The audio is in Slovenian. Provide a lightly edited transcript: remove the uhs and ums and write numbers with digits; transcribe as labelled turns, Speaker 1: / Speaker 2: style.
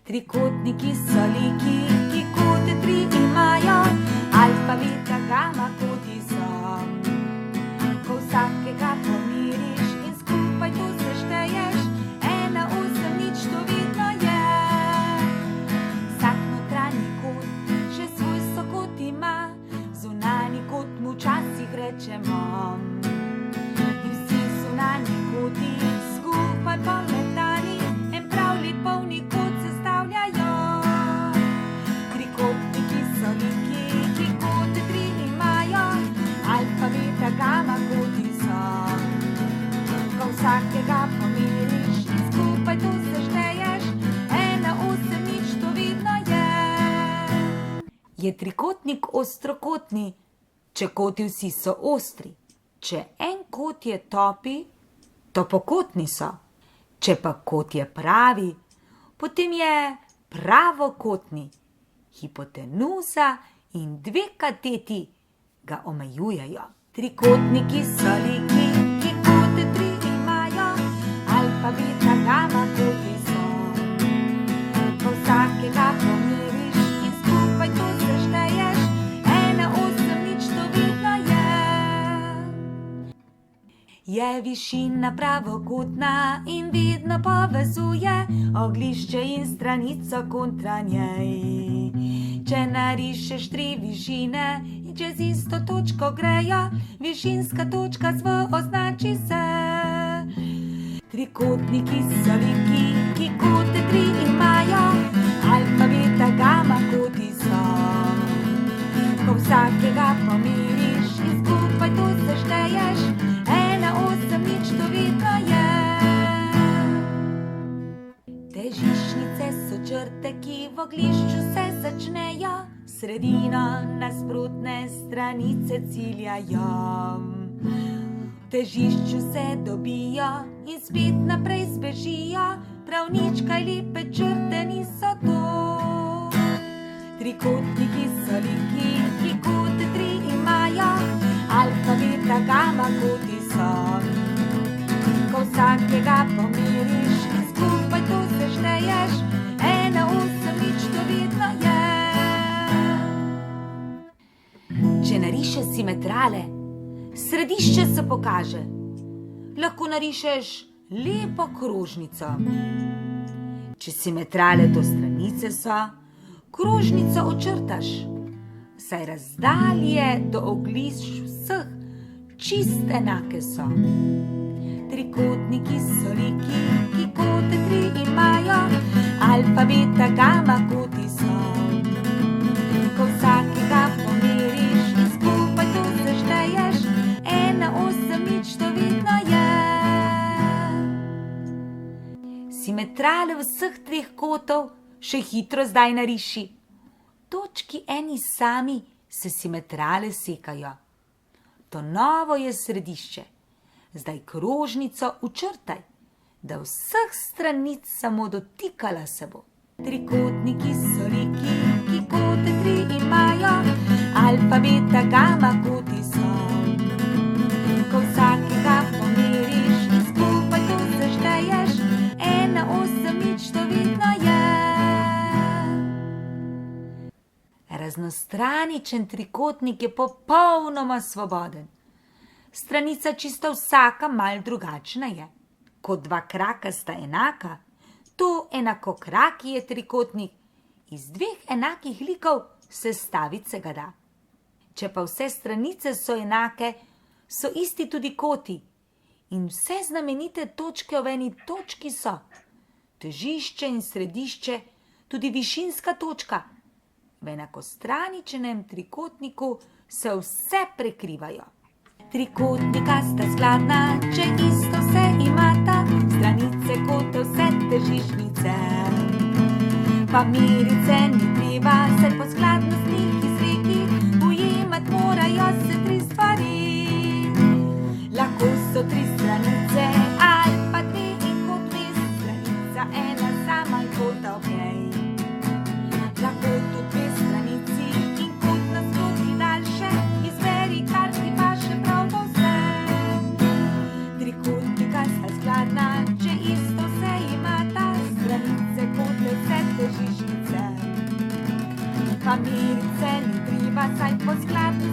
Speaker 1: Trikotniki so liki, ki kote tri imajo, alfa, beta, gama koti so. Ko vsakega pomiriš in skupaj to sešteješ, 1, 8, nič, to vedno je. Vsak notranji kot še svoj sokot ima, zunanji kot mu včasih rečemo. In vsi zunanji koti skupaj pometani, en prav lipovni kot sestavljajo. Trikotniki so liki, ki kote tri imajo, alfa, beta, gama koti so. Ko vsakega pomiriš in skupaj to sešteješ, 1, 8, nič, to vedno je. Je trikotnik ostrokotni, če koti vsi so ostri. Če en kot je topi, topokotni so. Če pa kot je pravi, potem je pravokotni. Hipotenuza in 2 kateti ga omejujejo. Trikotniki so liki, ki kote tri imajo, alfa, beta, gama koti so. Ko vsakega pomiriš in skupaj to sešteješ, 1, 8, nič, to vedno je. Je višina pravokotna in vedno povezuje oglišče in stranico kontra njej. Če narišeš 3 višine in čez isto točko grejo, višinska točka označi se. Trikotniki so liki, ki kote tri imajo, alfa, beta, gama koti so. Ko vsakega pomiriš in skupaj to sešteješ, 1, 8, nič, to vedno je. Težiščnice so črte, ki v oglišču se začnejo, sredino nasprotne stranice ciljajo. V težišču se dobijo in spet naprej zbežijo, prav nič kaj lepe črte niso to. Trikotniki so liki, ki kote tri imajo, alfa, beta, gama koti so. Ko vsakega pomiriš in skupaj to sešteješ, 1, 8, nič, to vedno je. Če narišeš simetrale, središče se pokaže. Lahko narišeš lepo krožnico. Če simetrale to stranice so, krožnico očrtaš, saj razdalje do oglišč vseh čist enake so. Trikotniki so liki, ki kote tri imajo, alfa, beta, gama koti so. Ko vsakega pomiriš in skupaj to sešteješ, 1, 8, nič, to vedno je. Simetrale vseh 3 kotov še hitro zdaj nariši. Točki eni sami se simetrale sekajo. To novo je središče. Zdaj krožnico učrtaj, da vseh stranic samo dotikala se bo. Trikotniki so liki, ki kote tri imajo, alfa, beta, gama koti so. Ko vsakega pomiriš in skupaj to sešteješ, 1, 8, nič, to vedno je. Raznostraničen trikotnik je popolnoma svoboden. Stranica čisto vsaka mal drugačna je. Ko 2 kraka sta enaka, to enakokraki je trikotnik. Iz 2 enakih likov sestaviti se ga da. Če pa vse stranice so enake, so isti tudi koti. In vse znamenite točke v eni točki so. Težišče in središče, tudi višinska točka. V enakostraničenem trikotniku se vse prekrivajo. Trikotnika sta skladna, če isto vse imata, stranice, kote, vse težiščnice. Pa mirice ni treba, saj po skladnostnih izrekih ujemati morajo se 3 stvari. Lahko so 3 stranice, ali pa 2 in kot vmes, stranica ena sama in kota okej. Lahko tudi 2 stranici in kot nasproti daljše, izberi, kar ti paše prav po vse. Trikotnika sta skladna, če isto vse imata, stranice, kote, vse težiščnice. kamilice ni treba, saj po skladu